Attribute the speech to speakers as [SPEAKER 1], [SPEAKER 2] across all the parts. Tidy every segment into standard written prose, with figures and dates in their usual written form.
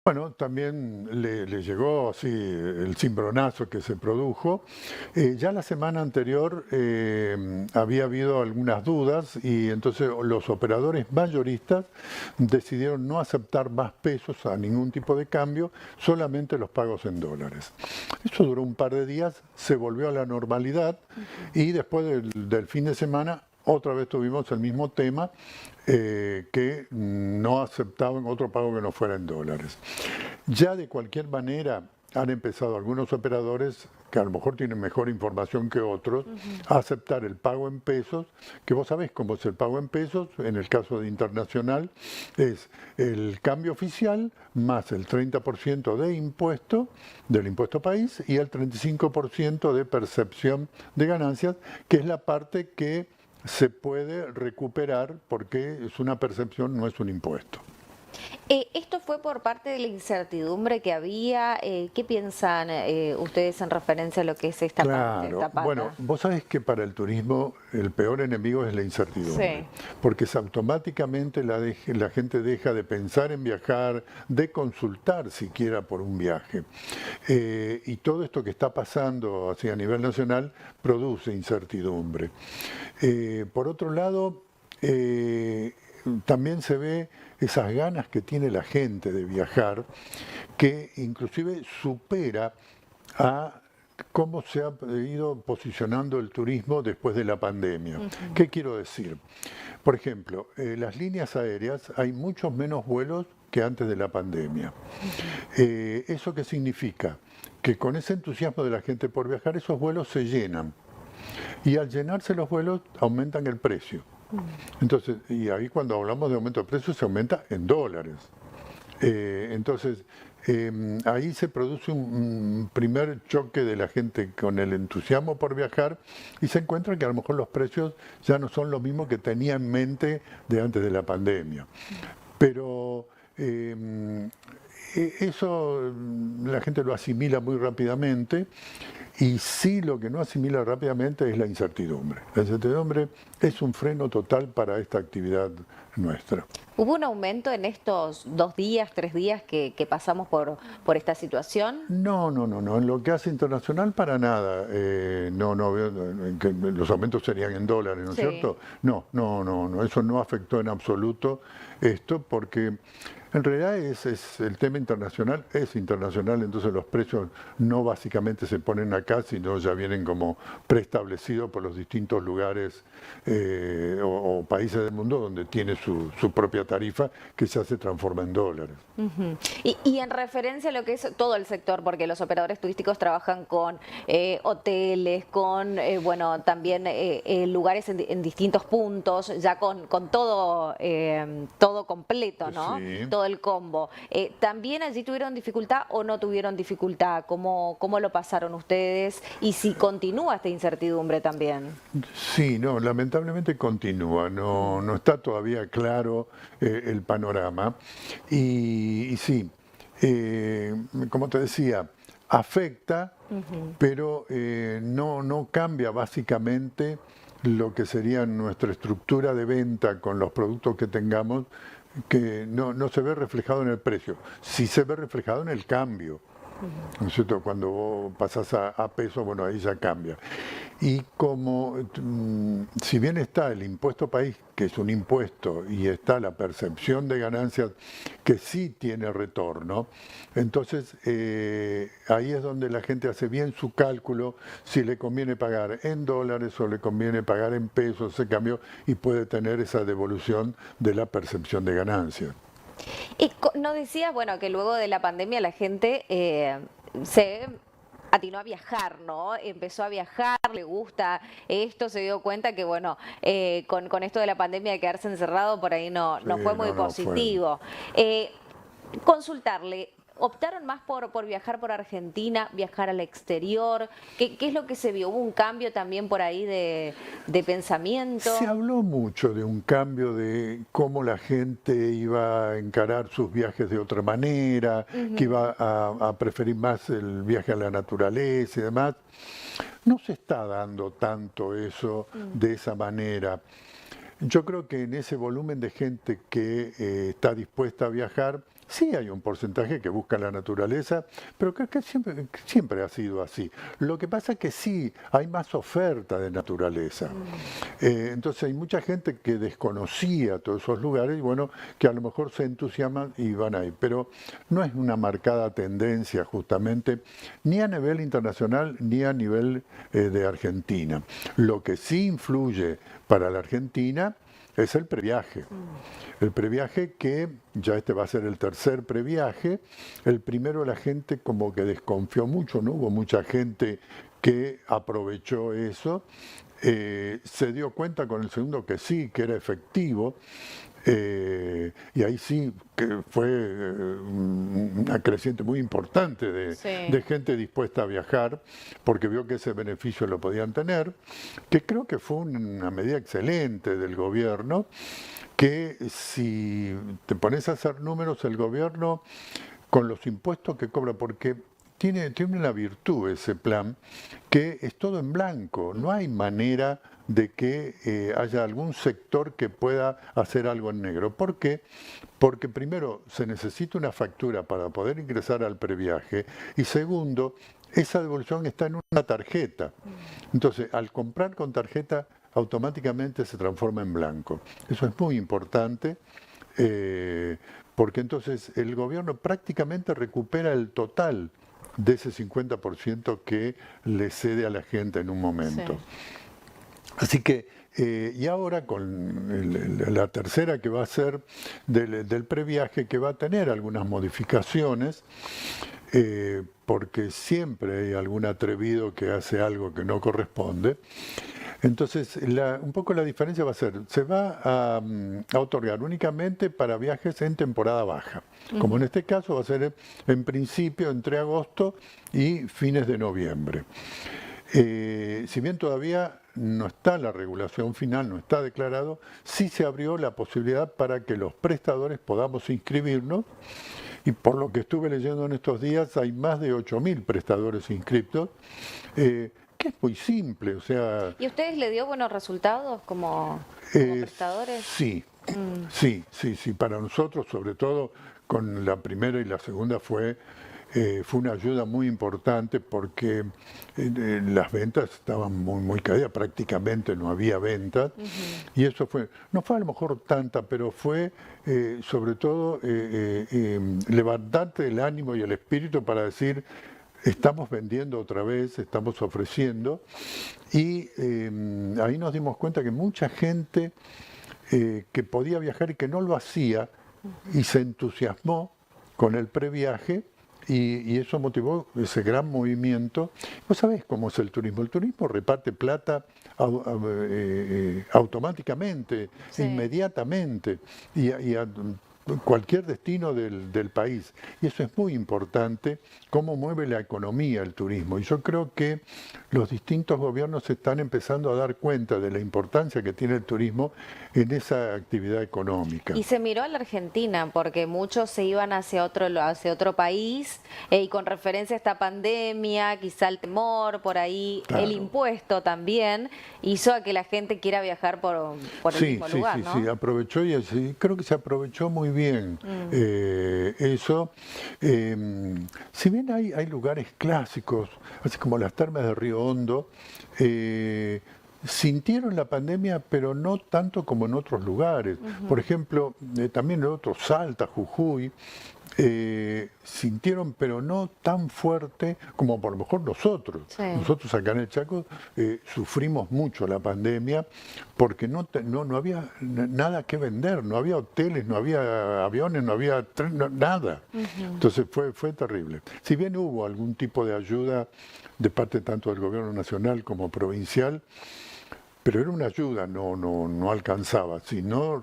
[SPEAKER 1] Bueno, también le llegó así el cimbronazo que se produjo. Ya la semana anterior había habido algunas dudas y entonces los operadores mayoristas decidieron no aceptar más pesos a ningún tipo de cambio, solamente los pagos en dólares. Eso duró un par de días, se volvió a la normalidad
[SPEAKER 2] Ujú.
[SPEAKER 1] y después del fin de semana otra vez tuvimos el mismo tema, que no aceptaban otro pago que no fuera en dólares. Ya de cualquier manera han empezado algunos operadores que a lo mejor tienen mejor información que otros
[SPEAKER 2] Ujú.
[SPEAKER 1] a aceptar el pago en pesos, que vos sabés cómo es el pago en pesos, en el caso de internacional, es el cambio oficial más el 30% de impuesto, del impuesto país, y el 35% de percepción de ganancias, que es la parte que se puede recuperar porque es una percepción, no es un impuesto.
[SPEAKER 2] ¿Esto fue por parte de la incertidumbre que había? ¿Qué piensan ustedes en referencia a lo que es esta parte,
[SPEAKER 1] Claro,
[SPEAKER 2] esta
[SPEAKER 1] bueno,
[SPEAKER 2] pata?
[SPEAKER 1] vos sabés que para el turismo el peor enemigo es la incertidumbre,
[SPEAKER 2] Sí.
[SPEAKER 1] porque automáticamente la gente deja de pensar en viajar, de consultar siquiera por un viaje. Y todo esto que está pasando así a nivel nacional produce incertidumbre. Por otro lado, también se ve esas ganas que tiene la gente de viajar, que inclusive supera a cómo se ha ido posicionando el turismo después de la pandemia.
[SPEAKER 2] Ujú.
[SPEAKER 1] ¿Qué quiero decir? Por ejemplo, las líneas aéreas, hay muchos menos vuelos que antes de la pandemia.
[SPEAKER 2] Ujú.
[SPEAKER 1] ¿Eso qué significa? Que con ese entusiasmo de la gente por viajar, esos vuelos se llenan. Y al llenarse los vuelos, aumentan el precio.
[SPEAKER 2] Mm.
[SPEAKER 1] Entonces, y ahí cuando hablamos de aumento de precios, se aumenta en dólares. Entonces, ahí se produce un primer choque de la gente con el entusiasmo por viajar y se encuentra que a lo mejor los precios ya no son los mismos que tenía en mente de antes de la pandemia. Pero eso la gente lo asimila muy rápidamente y sí lo que no asimila rápidamente es la incertidumbre. La incertidumbre es un freno total para esta actividad nuestra.
[SPEAKER 2] ¿Hubo un aumento en estos 2 días, 3 días que pasamos por esta situación?
[SPEAKER 1] No, no, no, no. En lo que hace internacional para nada. No, no veo que los aumentos serían en dólares, ¿no es
[SPEAKER 2] Sí.
[SPEAKER 1] cierto? No, no, no, no. Eso no afectó en absoluto esto porque en realidad el tema internacional es internacional, entonces los precios no básicamente se ponen acá, sino ya vienen como preestablecidos por los distintos lugares o países del mundo donde tiene su propia tarifa que ya se transforma en dólares.
[SPEAKER 2] Ujú. Y en referencia a lo que es todo el sector, porque los operadores turísticos trabajan con hoteles, con, bueno, también lugares en distintos puntos, ya con todo, todo completo, ¿no?
[SPEAKER 1] Sí.
[SPEAKER 2] Todo el combo. ¿También allí tuvieron dificultad o no tuvieron dificultad? ¿Cómo lo pasaron ustedes? Y si continúa esta incertidumbre también.
[SPEAKER 1] Sí, no, lamentablemente continúa, no,
[SPEAKER 2] Mm.
[SPEAKER 1] no está todavía claro el panorama. Y sí, como te decía, afecta,
[SPEAKER 2] Ujú.
[SPEAKER 1] pero no cambia básicamente lo que sería nuestra estructura de venta con los productos que tengamos, que no se ve reflejado en el precio, sí se ve reflejado en el cambio.
[SPEAKER 2] Ujú.
[SPEAKER 1] ¿No es cierto? Cuando vos pasás a peso, bueno, ahí ya cambia. Y como, si bien está el impuesto país, que es un impuesto, y está la percepción de ganancias, que sí tiene retorno, entonces ahí es donde la gente hace bien su cálculo, si le conviene pagar en dólares o le conviene pagar en pesos ese cambio, y puede tener esa devolución de la percepción de ganancias.
[SPEAKER 2] Y nos decías, bueno, que luego de la pandemia la gente se atinó a viajar, ¿no? Empezó a viajar, le gusta esto, se dio cuenta que, bueno, con esto de la pandemia de quedarse encerrado por ahí
[SPEAKER 1] Sí,
[SPEAKER 2] no fue muy
[SPEAKER 1] no, no, fue.
[SPEAKER 2] positivo. Eh, Consultarle, ¿optaron más por viajar por Argentina, viajar al exterior? ¿Qué es lo que se vio? ¿Hubo un cambio también por ahí de
[SPEAKER 1] Se
[SPEAKER 2] pensamiento?
[SPEAKER 1] habló mucho de un cambio de cómo la gente iba a encarar sus viajes de otra manera, que
[SPEAKER 2] Ujú.
[SPEAKER 1] iba a preferir más el viaje a la naturaleza y demás. No se está dando tanto eso
[SPEAKER 2] Mm.
[SPEAKER 1] de esa manera. Yo creo que en ese volumen de gente que está dispuesta a viajar, Sí hay un porcentaje que busca la naturaleza, pero creo que siempre ha sido así. Lo que pasa es que sí, hay más oferta de naturaleza. Entonces hay mucha gente que desconocía todos esos lugares y bueno, que a lo mejor se entusiasman y van ahí. Pero no es una marcada tendencia justamente, ni a nivel internacional ni a nivel de Argentina. Lo que sí influye para la Argentina es el previaje. El previaje que, ya este va a ser el tercer previaje, el primero la gente como que desconfió mucho, no hubo mucha gente que aprovechó eso, se dio cuenta con el segundo que sí, que era efectivo, y ahí sí que fue una creciente muy importante de gente dispuesta a viajar, porque vio que ese beneficio lo podían tener, que creo que fue una medida excelente del gobierno, que si te pones a hacer números, el gobierno con los impuestos que cobra, porque tiene una virtud ese plan, que es todo en blanco, no hay manera de que haya algún sector que pueda hacer algo en negro. ¿Por qué? Porque primero se necesita una factura para poder ingresar al previaje y segundo, esa devolución está en una tarjeta. Entonces, al comprar con tarjeta, automáticamente se transforma en blanco. Eso es muy importante. Porque entonces el gobierno prácticamente recupera el total de ese 50% que le cede a la gente en un momento. Sí. Así que, y ahora con la tercera que va a ser del previaje, que va a tener algunas modificaciones, porque siempre hay algún atrevido que hace algo que no corresponde. Entonces, un poco la diferencia va a ser, se va a otorgar únicamente para viajes en temporada baja, como en este caso va a ser en principio entre agosto y fines de noviembre. Si bien todavía no está la regulación final, no está declarado, sí se abrió la posibilidad para que los prestadores podamos inscribirnos. Y por lo que estuve leyendo en estos días, hay más de 8.000 prestadores inscriptos, que es muy simple, o sea...
[SPEAKER 2] ¿Y a ustedes le dio buenos resultados como prestadores?
[SPEAKER 1] Sí, sí, para nosotros, sobre todo con la primera y la segunda fue una ayuda muy importante porque las ventas estaban muy caídas, prácticamente no había ventas, y eso no fue a lo mejor tanta, pero fue sobre todo levantarte el ánimo y el espíritu para decir, estamos vendiendo otra vez, estamos ofreciendo, y ahí nos dimos cuenta que mucha gente que podía viajar y que no lo hacía, y se entusiasmó con el previaje, y eso motivó ese gran movimiento. Vos sabés cómo es el turismo reparte plata automáticamente, inmediatamente, y a cualquier destino del país. Y eso es muy importante, cómo mueve la economía el turismo. Y yo creo que los distintos gobiernos se están empezando a dar cuenta de la importancia que tiene el turismo en esa actividad económica.
[SPEAKER 2] Y se miró a la Argentina, porque muchos se iban hacia otro país, y con referencia a esta pandemia, quizá el temor, por ahí, claro, el impuesto también, hizo a que la gente quiera viajar por el mismo lugar, ¿no?
[SPEAKER 1] Sí, aprovechó y creo que se aprovechó muy bien eso. Si bien hay lugares clásicos, así como las termas de Río Hondo, sintieron la pandemia, pero no tanto como en otros lugares. Por ejemplo, también en otros, Salta, Jujuy, sintieron, pero no tan fuerte como por lo mejor nosotros. Sí. Nosotros acá en el Chaco sufrimos mucho la pandemia porque no había nada que vender, no había hoteles, no había aviones, no había tren, nada. Entonces fue terrible. Si bien hubo algún tipo de ayuda de parte tanto del gobierno nacional como provincial, pero era una ayuda, no alcanzaba. Si no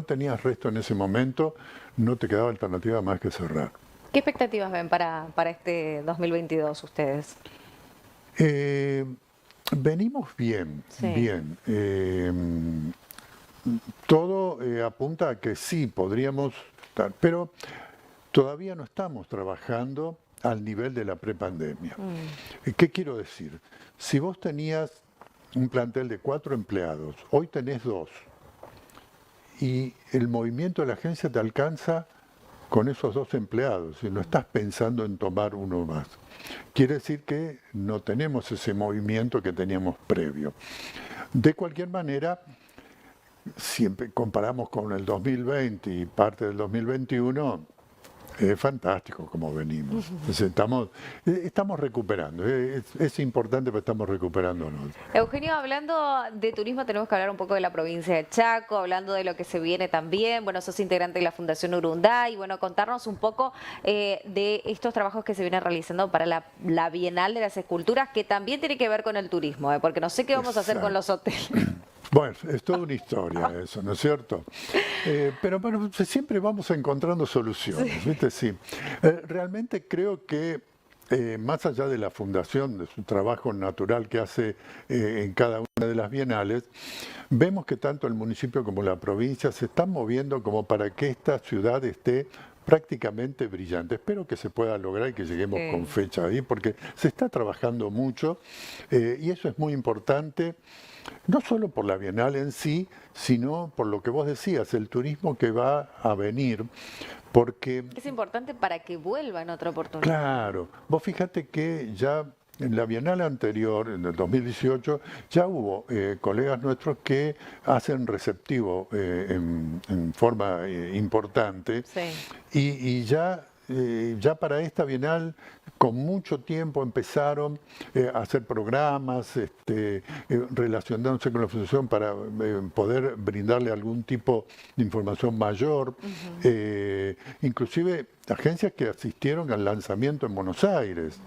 [SPEAKER 1] tenías resto en ese momento, no te quedaba alternativa más que cerrar.
[SPEAKER 2] ¿Qué expectativas ven para este 2022 ustedes?
[SPEAKER 1] Venimos bien, bien. Todo apunta a que sí, podríamos estar, pero todavía no estamos trabajando al nivel de la prepandemia. ¿Qué quiero decir? Si vos tenías un plantel de 4 empleados, hoy tenés 2, y el movimiento de la agencia te alcanza con esos 2 empleados y no estás pensando en tomar uno más. Quiere decir que no tenemos ese movimiento que teníamos previo. De cualquier manera, siempre comparamos con el 2020 y parte del 2021, es fantástico como venimos. Entonces, estamos recuperando. Es importante, pero estamos recuperándonos.
[SPEAKER 2] Eugenio, hablando de turismo, tenemos que hablar un poco de la provincia de Chaco, hablando de lo que se viene también. Bueno, sos integrante de la Fundación Urunday y bueno, contarnos un poco de estos trabajos que se vienen realizando para la Bienal de las Esculturas, que también tiene que ver con el turismo, porque no sé qué vamos a hacer con los hoteles.
[SPEAKER 1] Bueno, es toda una historia eso, ¿no es cierto? Pero bueno, siempre vamos encontrando soluciones, ¿viste? Sí. Realmente creo que más allá de la fundación, de su trabajo natural que hace en cada una de las bienales, vemos que tanto el municipio como la provincia se están moviendo como para que esta ciudad esté prácticamente brillante. Espero que se pueda lograr y que lleguemos con fecha ahí, porque se está trabajando mucho y eso es muy importante. No solo por la Bienal en sí, sino por lo que vos decías, el turismo que va a venir, porque...
[SPEAKER 2] Es importante para que vuelva en otra oportunidad.
[SPEAKER 1] Claro, vos fíjate que ya en la Bienal anterior, en el 2018, ya hubo colegas nuestros que hacen receptivo en forma importante y ya para esta Bienal con mucho tiempo empezaron a hacer programas relacionándose con la fundación para poder brindarle algún tipo de información mayor. Inclusive agencias que asistieron al lanzamiento en Buenos Aires,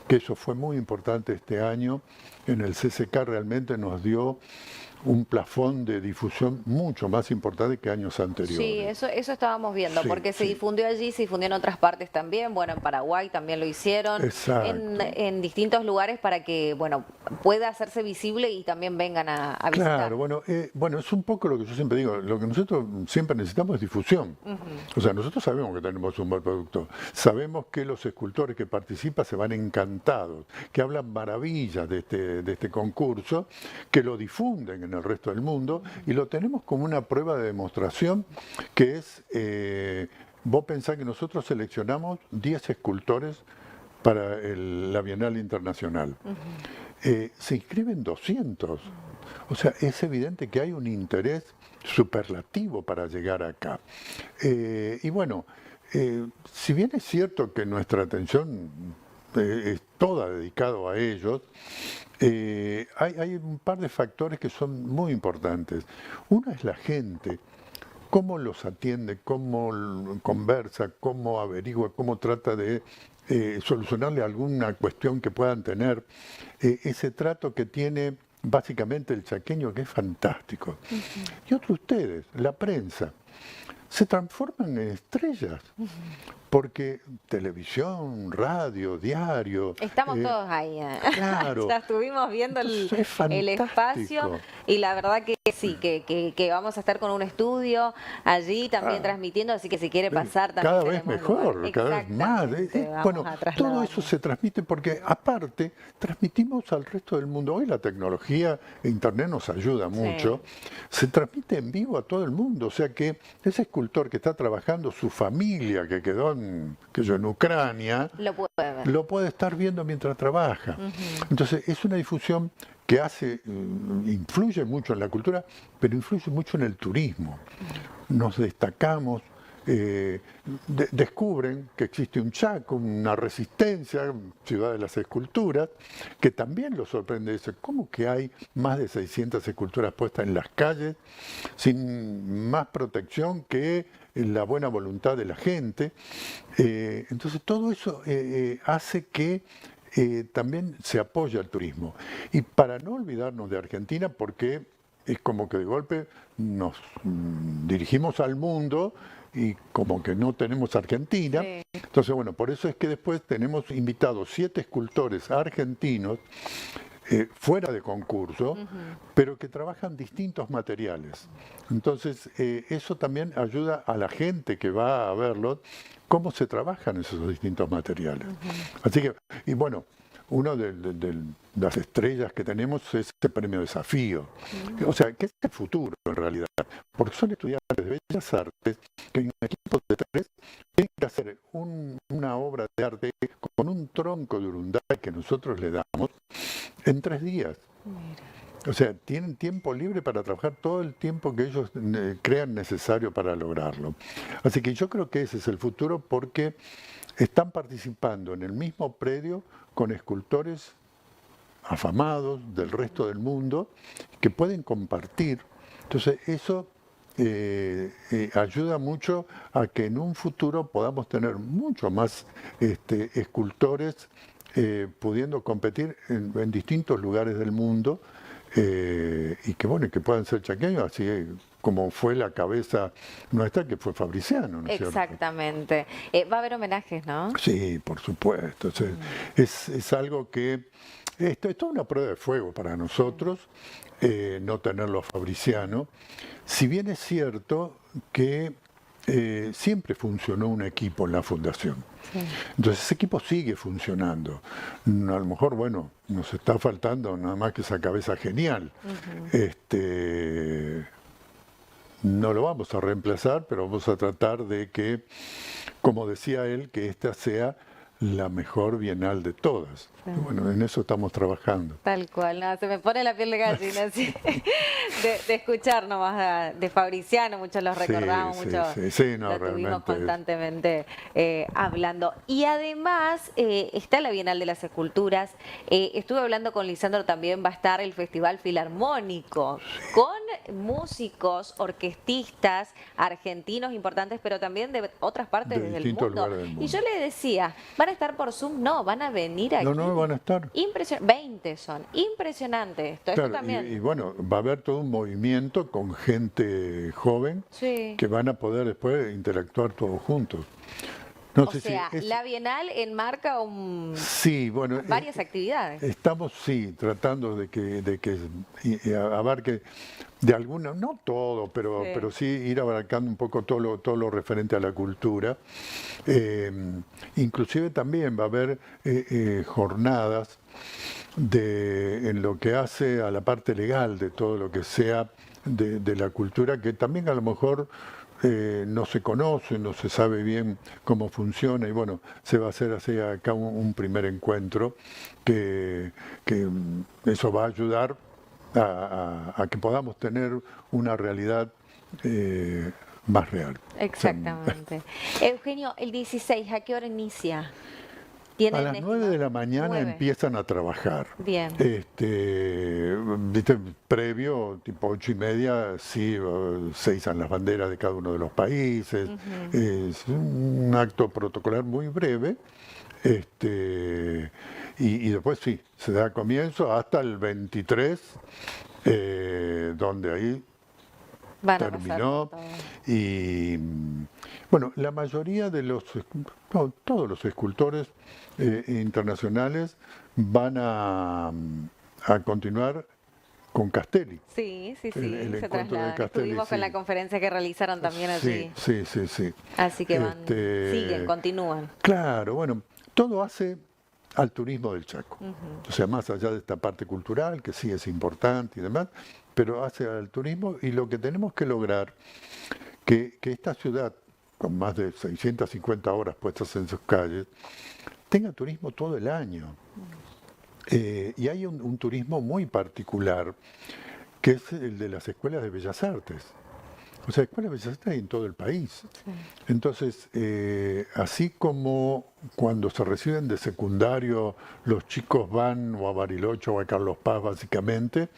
[SPEAKER 1] que eso fue muy importante este año. En el CCK realmente nos dio un plafón de difusión mucho más importante que años anteriores.
[SPEAKER 2] Sí, eso estábamos viendo, porque se difundió allí, se difundió en otras partes también, bueno, en Paraguay también lo hicieron, en distintos lugares para que, bueno, pueda hacerse visible y también vengan a visitar.
[SPEAKER 1] Claro, bueno, es un poco lo que yo siempre digo, lo que nosotros siempre necesitamos es difusión. O sea, nosotros sabemos que tenemos un buen producto, sabemos que los escultores que participan se van encantados, que hablan maravillas de este concurso, que lo difunden en el resto del mundo y lo tenemos como una prueba de demostración que es, vos pensás que nosotros seleccionamos 10 escultores para la Bienal Internacional. Se inscriben 200. O sea, es evidente que hay un interés superlativo para llegar acá. Y bueno, si bien es cierto que nuestra atención es toda dedicada a ellos, hay un par de factores que son muy importantes. Uno es la gente, cómo los atiende, cómo conversa, cómo averigua, cómo trata de solucionarle alguna cuestión que puedan tener. Ese trato que tiene básicamente el chaqueño, que es fantástico. Y otros ustedes, la prensa, se transforman en estrellas. Porque televisión, radio, diario...
[SPEAKER 2] Estamos todos ahí.
[SPEAKER 1] Claro.
[SPEAKER 2] Ya estuvimos viendo el espacio y la verdad que sí, que vamos a estar con un estudio allí también transmitiendo, así que si quiere pasar también...
[SPEAKER 1] Cada vez mejor, cada vez más. Bueno, todo eso se transmite porque aparte transmitimos al resto del mundo. Hoy la tecnología e internet nos ayuda mucho. Se transmite en vivo a todo el mundo, o sea que ese escultor que está trabajando, su familia que quedó en Ucrania, lo puede estar viendo mientras trabaja. Entonces es una difusión que influye mucho en la cultura, pero influye mucho en el turismo. Nos destacamos, descubren que existe un Chaco, una resistencia, ciudad de las esculturas, que también los sorprende eso. ¿Cómo que hay más de 600 esculturas puestas en las calles sin más protección que la buena voluntad de la gente? Entonces todo eso hace que también se apoye al turismo. Y para no olvidarnos de Argentina, porque es como que de golpe nos dirigimos al mundo y como que no tenemos Argentina. Entonces, bueno, por eso es que después tenemos invitados 7 escultores argentinos fuera de concurso, pero que trabajan distintos materiales. Entonces, eso también ayuda a la gente que va a verlos, cómo se trabajan esos distintos materiales. Así que, y bueno, uno de las estrellas que tenemos es el premio Desafío. O sea, que es el futuro en realidad, porque son estudiantes de Bellas Artes que en equipos de tres tienen que hacer una obra de arte con un tronco de Urunday que nosotros le damos en 3 días. O sea, tienen tiempo libre para trabajar todo el tiempo que ellos crean necesario para lograrlo. Así que yo creo que ese es el futuro porque están participando en el mismo predio con escultores afamados del resto del mundo que pueden compartir. Entonces eso ayuda mucho a que en un futuro podamos tener mucho más escultores pudiendo competir en distintos lugares del mundo y que bueno, que puedan ser chaqueños, así como fue la cabeza nuestra, que fue Fabriciano, ¿no es cierto?
[SPEAKER 2] Exactamente. Va a haber homenajes, ¿no?
[SPEAKER 1] Sí, por supuesto. O sea, es algo que esto es toda una prueba de fuego para nosotros, no tenerlo a Fabriciano. Si bien es cierto que siempre funcionó un equipo en la fundación.
[SPEAKER 2] Sí.
[SPEAKER 1] Entonces ese equipo sigue funcionando. A lo mejor, bueno, nos está faltando nada más que esa cabeza genial. No lo vamos a reemplazar, pero vamos a tratar de que, como decía él, que esta sea la mejor bienal de todas.
[SPEAKER 2] Sí.
[SPEAKER 1] Bueno, en eso estamos trabajando.
[SPEAKER 2] Tal cual, no, se me pone la piel de gallina sí. de escuchar nomás de Fabriciano, muchos los recordamos, muchos
[SPEAKER 1] no,
[SPEAKER 2] lo tuvimos
[SPEAKER 1] realmente
[SPEAKER 2] constantemente hablando. Y además está la Bienal de las Esculturas, estuve hablando con Lisandro también, va a estar el Festival Filarmónico, con músicos, orquestistas argentinos importantes, pero también de otras partes del mundo. Y yo le decía, ¿van a estar por Zoom? No, van a venir aquí.
[SPEAKER 1] No van a estar.
[SPEAKER 2] 20 son, impresionante esto,
[SPEAKER 1] Claro,
[SPEAKER 2] esto también.
[SPEAKER 1] y bueno, va a haber todo un movimiento con gente joven que van a poder después interactuar todos juntos. No
[SPEAKER 2] o
[SPEAKER 1] sé
[SPEAKER 2] sea,
[SPEAKER 1] si
[SPEAKER 2] la Bienal enmarca
[SPEAKER 1] sí, bueno,
[SPEAKER 2] varias actividades.
[SPEAKER 1] Estamos, sí, tratando de que abarque de alguna, no todo, pero sí ir abarcando un poco todo lo referente a la cultura. Inclusive también va a haber jornadas en lo que hace a la parte legal de todo lo que sea de la cultura, que también a lo mejor no se conoce, no se sabe bien cómo funciona y bueno, se va a hacer así acá un primer encuentro que eso va a ayudar a que podamos tener una realidad más real.
[SPEAKER 2] Exactamente. Eugenio, el 16, ¿a qué hora inicia?
[SPEAKER 1] A las 9 de la mañana empiezan a trabajar.
[SPEAKER 2] Bien.
[SPEAKER 1] ¿Viste? Previo, tipo 8:30, sí, se izan las banderas de cada uno de los países. Es un acto protocolar muy breve. Y después sí, se da comienzo hasta el 23, donde ahí terminó. Y bueno, la mayoría de todos los escultores internacionales van a continuar con Castelli.
[SPEAKER 2] Sí,
[SPEAKER 1] el
[SPEAKER 2] se
[SPEAKER 1] encuentro de Castelli.
[SPEAKER 2] Estuvimos con la conferencia que realizaron también allí.
[SPEAKER 1] Sí.
[SPEAKER 2] Así que siguen, continúan.
[SPEAKER 1] Claro, bueno, todo hace al turismo del Chaco. O sea, más allá de esta parte cultural, que sí es importante y demás, pero hace al turismo y lo que tenemos que lograr, que esta ciudad, con más de 650 horas puestas en sus calles, tenga turismo todo el año. Y hay un turismo muy particular, que es el de las escuelas de Bellas Artes. O sea, escuelas de Bellas Artes hay en todo el país. Sí. Entonces, así como cuando se reciben de secundario, los chicos van o a Bariloche o a Carlos Paz, básicamente,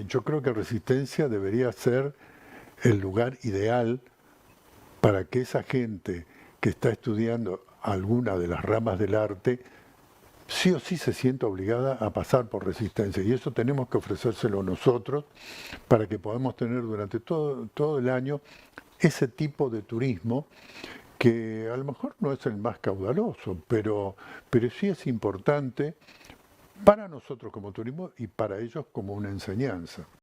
[SPEAKER 1] yo creo que Resistencia debería ser el lugar ideal para que esa gente que está estudiando alguna de las ramas del arte sí o sí se sienta obligada a pasar por Resistencia. Y eso tenemos que ofrecérselo nosotros para que podamos tener durante todo el año ese tipo de turismo que a lo mejor no es el más caudaloso, pero sí es importante para nosotros como turismo y para ellos como una enseñanza.